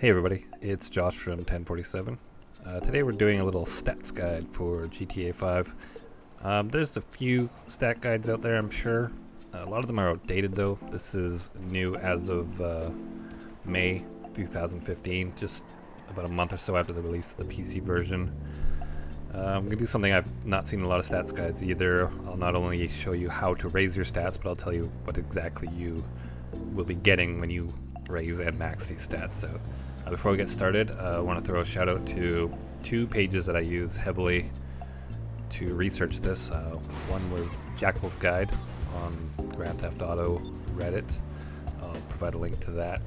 Hey everybody, it's Josh from 1047. Today we're doing a little stats guide for GTA 5. There's a few stat guides out there, I'm sure. A lot of them are outdated though. This is new as of May 2015, just about a month or so after the release of the PC version. I'm going to do something I've not seen in a lot of stats guides either. I'll not only show you how to raise your stats, but I'll tell you what exactly you will be getting when you raise and max these stats. So before we get started, I want to throw a shout out to two pages that I use heavily to research this. One was Jackal's Guide on Grand Theft Auto Reddit. I'll provide a link to that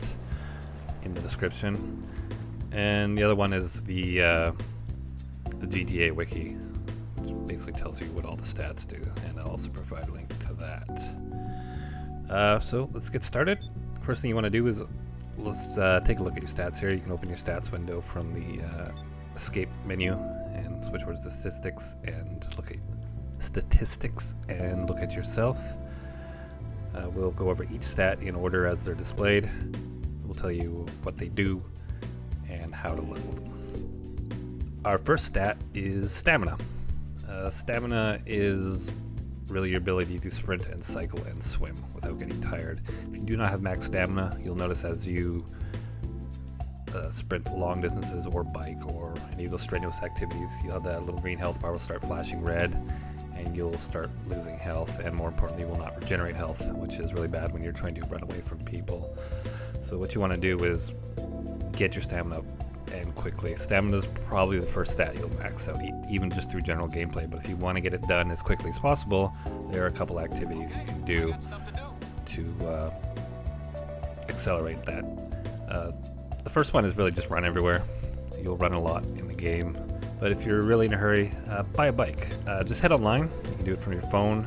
in the description. And the other one is the GTA Wiki, which basically tells you what all the stats do, and I'll also provide a link to that. So let's get started. First thing you want to do is let's take a look at your stats here. You can open your stats window from the escape menu and switch over to statistics and look at yourself. We'll go over each stat in order as they're displayed. We'll tell you what they do and how to level them. Our first stat is stamina. Stamina is really your ability to sprint and cycle and swim without getting tired. If you do not have max stamina, you'll notice as you sprint long distances or bike or any of those strenuous activities, you'll have that little green health bar will start flashing red and you'll start losing health, and more importantly, will not regenerate health, which is really bad when you're trying to run away from people. So what you want to do is get your stamina up and quickly. Stamina is probably the first stat you'll max out, even just through general gameplay. But if you want to get it done as quickly as possible, there are a couple activities you can do to accelerate that. The first one is really just run everywhere. You'll run a lot in the game, but if you're really in a hurry, buy a bike. Just head online. You can do it from your phone.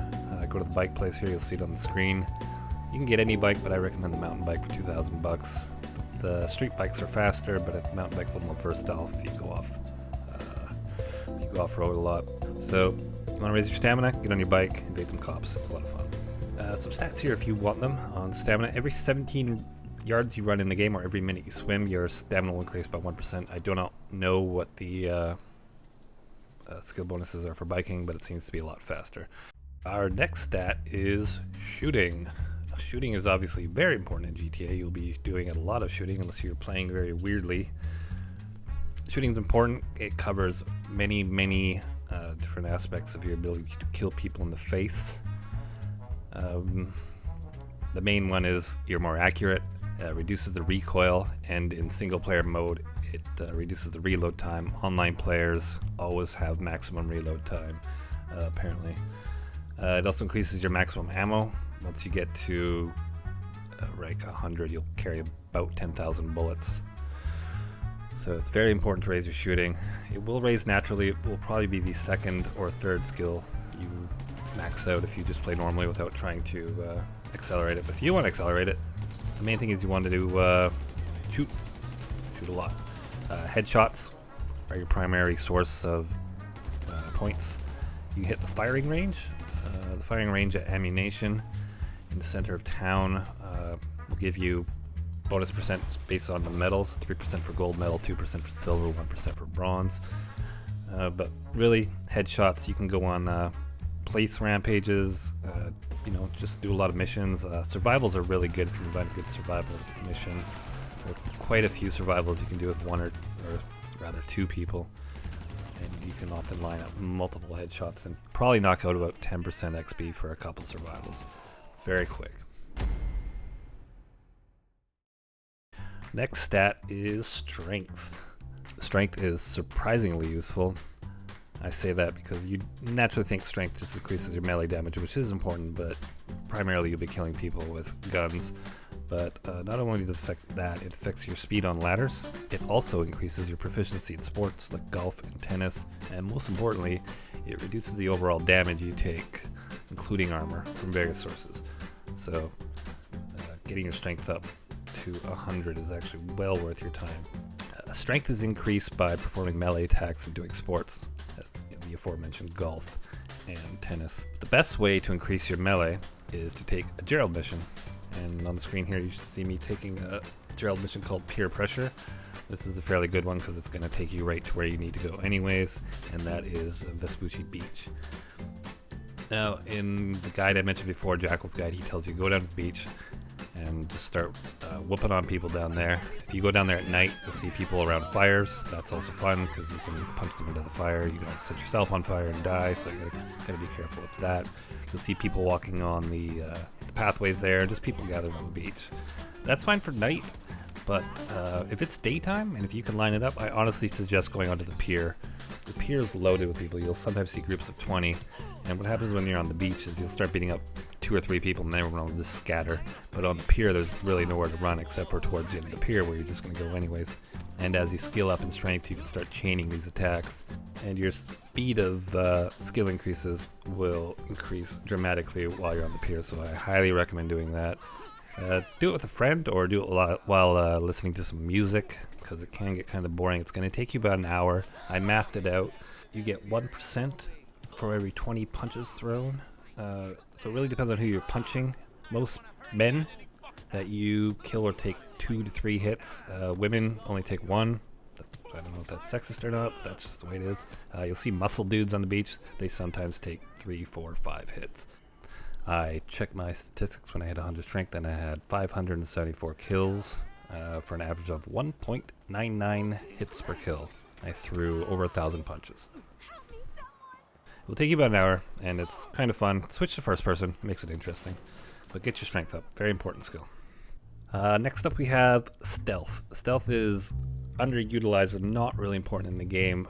Go to the bike place here. You'll see it on the screen. You can get any bike, but I recommend the mountain bike for $2,000. The street bikes are faster, but the mountain bike's a little more versatile if you go off-road a lot. So you want to raise your stamina, get on your bike, invade some cops. It's a lot of fun. Some stats here if you want them on stamina. Every 17 yards you run in the game or every minute you swim, your stamina will increase by 1%. I do not know what the skill bonuses are for biking, but it seems to be a lot faster. Our next stat is shooting. Shooting is obviously very important in GTA. You'll be doing a lot of shooting unless you're playing very weirdly. Shooting is important. It covers many different aspects of your ability to kill people in the face. The main one is you're more accurate, reduces the recoil, and in single player mode it reduces the reload time. Online players always have maximum reload time, apparently. It also increases your maximum ammo. Once you get to rank 100, you'll carry about 10,000 bullets. So it's very important to raise your shooting. It will raise naturally. It will probably be the second or third skill you max out if you just play normally without trying to accelerate it. But if you want to accelerate it, the main thing is you want to do shoot a lot. Headshots are your primary source of points. You can hit the firing range. The firing range at ammunition in the center of town will give you bonus percent based on the medals. 3% for gold medal, 2% for silver, 1% for bronze. But really, headshots, you can go on place rampages, just do a lot of missions. Survivals are really good if you find a good survival mission. There are quite a few survivals you can do with one or rather two people. And you can often line up multiple headshots and probably knock out about 10% XP for a couple survivals. It's very quick. Next stat is strength. Strength is surprisingly useful. I say that because you naturally think strength just increases your melee damage, which is important, but primarily you'll be killing people with guns. But not only does it affect that, it affects your speed on ladders. It also increases your proficiency in sports like golf and tennis, and most importantly, it reduces the overall damage you take, including armor, from various sources. So getting your strength up to 100 is actually well worth your time. Strength is increased by performing melee attacks and doing sports, the aforementioned golf and tennis. The best way to increase your melee is to take a Gerald mission. And on the screen here you should see me taking a Gerald mission called Peer Pressure, This is a fairly good one because it's going to take you right to where you need to go anyways, and that is Vespucci Beach. Now, in the guide I mentioned before, Jackal's Guide, he tells you go down to the beach and just start whooping on people down there. If you go down there at night, you'll see people around fires. That's also fun because you can punch them into the fire. You can also set yourself on fire and die, so you gotta be careful with that. You'll see people walking on the pathways there, just people gathered on the beach. That's fine for night, but if it's daytime and if you can line it up, I honestly suggest going onto the pier. The pier is loaded with people. You'll sometimes see groups of 20, and what happens when you're on the beach is you'll start beating up 2 or 3 people and everyone will just scatter. But on the pier, there's really nowhere to run except for towards the end of the pier where you're just going to go anyways. And as you skill up in strength, you can start chaining these attacks, and your speed of skill increases will increase dramatically while you're on the pier, so I highly recommend doing that. Do it with a friend or do it while listening to some music, because it can get kind of boring. It's going to take you about an hour. I mathed it out. You get 1% for every 20 punches thrown. So it really depends on who you're punching. Most men that you kill or take 2 to 3 hits. Women only take 1. I don't know if that's sexist or not, but that's just the way it is. You'll see muscle dudes on the beach. They sometimes take 3, 4, 5 hits. I checked my statistics when I had 100 strength, and I had 574 kills for an average of 1.99 hits per kill. I threw over 1,000 punches. It will take you about an hour, and it's kind of fun. Switch to first person, makes it interesting. But get your strength up, very important skill. Next up we have stealth. Stealth is underutilized and not really important in the game.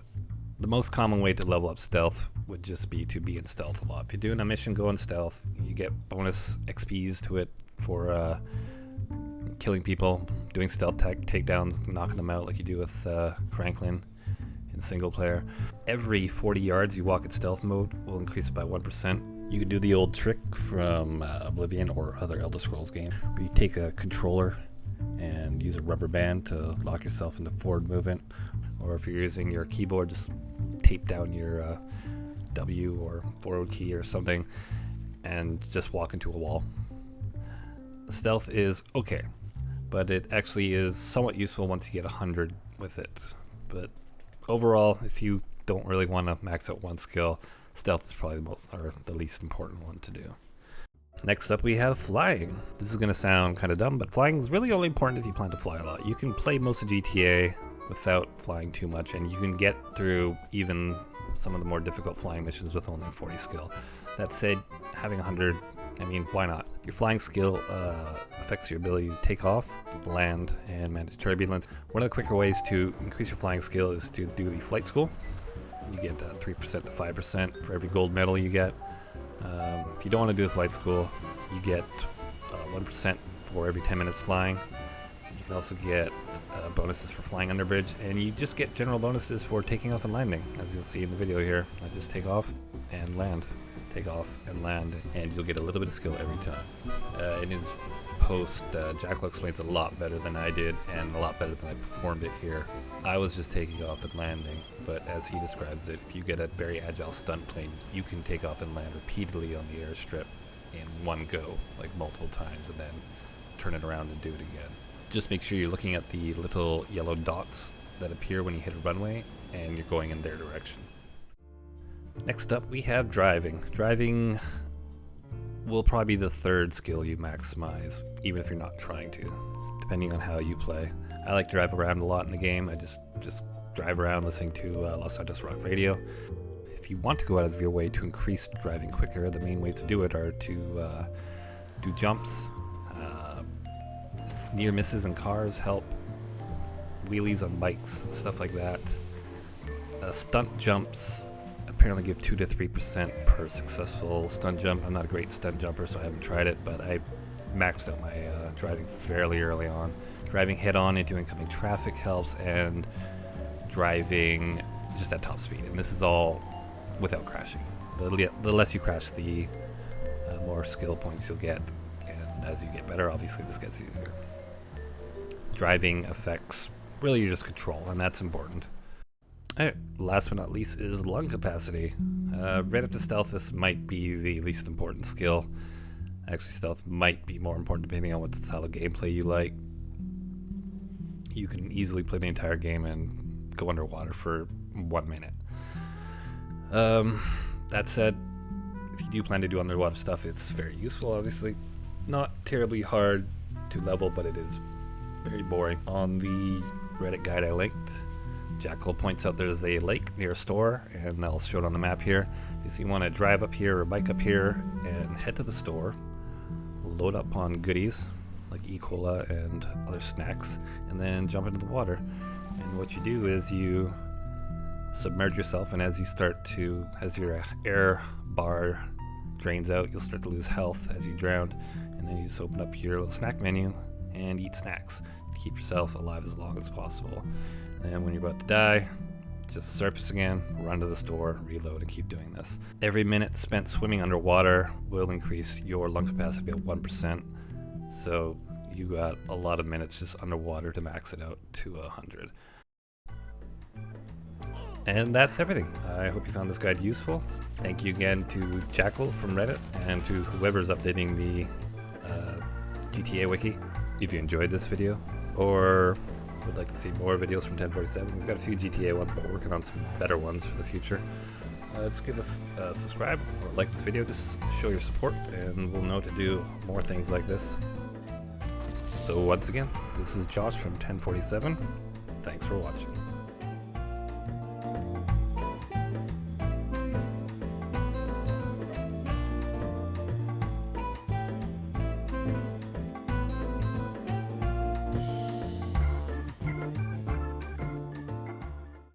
The most common way to level up stealth would just be to be in stealth a lot. If you're doing a mission, go in stealth. You get bonus XPs to it for killing people, doing stealth takedowns, knocking them out like you do with Franklin in single player. Every 40 yards you walk in stealth mode will increase it by 1%. You can do the old trick from Oblivion or other Elder Scrolls game, where you take a controller and use a rubber band to lock yourself into forward movement. Or if you're using your keyboard, just tape down your W or forward key or something and just walk into a wall. Stealth is okay, but it actually is somewhat useful once you get 100 with it. But overall, if you don't really want to max out one skill, stealth is probably the least important one to do. Next up we have flying. This is going to sound kind of dumb, but flying is really only important if you plan to fly a lot. You can play most of GTA without flying too much, and you can get through even some of the more difficult flying missions with only 40 skill. That said, having 100, I mean, why not? Your flying skill affects your ability to take off, land, and manage turbulence. One of the quicker ways to increase your flying skill is to do the flight school. You get 3% to 5% for every gold medal you get. If you don't want to do the flight school, you get 1% for every 10 minutes flying. You can also get bonuses for flying under bridge, and you just get general bonuses for taking off and landing. As you'll see in the video here, I just take off and land, take off and land, and you'll get a little bit of skill every time. In his post, Jackal explains a lot better than I did, and a lot better than I performed it here. I was just taking off and landing, but as he describes it, if you get a very agile stunt plane, you can take off and land repeatedly on the airstrip in one go, like multiple times, and then turn it around and do it again. Just make sure you're looking at the little yellow dots that appear when you hit a runway, and you're going in their direction. Next up, we have driving. Driving will probably be the third skill you maximize, even if you're not trying to, depending on how you play. I like to drive around a lot in the game. I just drive around listening to Los Santos Rock Radio. If you want to go out of your way to increase driving quicker, the main ways to do it are to do jumps. Near misses in cars help. Wheelies on bikes, stuff like that. Stunt jumps apparently give 2 to 3% per successful stunt jump. I'm not a great stunt jumper, so I haven't tried it, but I maxed out my driving fairly early on. Driving head-on into incoming traffic helps, and driving just at top speed. And this is all without crashing. The less you crash, the more skill points you'll get. And as you get better, obviously this gets easier. Driving affects really your just control, and that's important. Alright, last but not least is lung capacity. Right after stealth, this might be the least important skill. Actually, stealth might be more important depending on what style of gameplay you like. you can easily play the entire game and go underwater for 1 minute. That said, if you do plan to do underwater stuff, it's very useful, obviously. Not terribly hard to level, but it is very boring. On the Reddit guide I linked, Jackal points out there's a lake near a store, and I'll show it on the map here. So you want to drive up here or bike up here and head to the store, load up on goodies like E. Cola and other snacks, and then jump into the water. And what you do is you submerge yourself, and as your air bar drains out, you'll start to lose health as you drown, and then you just open up your little snack menu and eat snacks to keep yourself alive as long as possible. And when you're about to die, just surface again, run to the store, reload, and keep doing this. Every minute spent swimming underwater will increase your lung capacity by 1%, so you got a lot of minutes just underwater to max it out to 100. And that's everything. I hope you found this guide useful. Thank you again to Jackal from Reddit and to whoever's updating the GTA wiki. If you enjoyed this video or would like to see more videos from 1047, we've got a few GTA ones, but we're working on some better ones for the future. Just give us a subscribe or like this video, just show your support, and we'll know to do more things like this. So once again, this is Josh from 1047. Thanks for watching.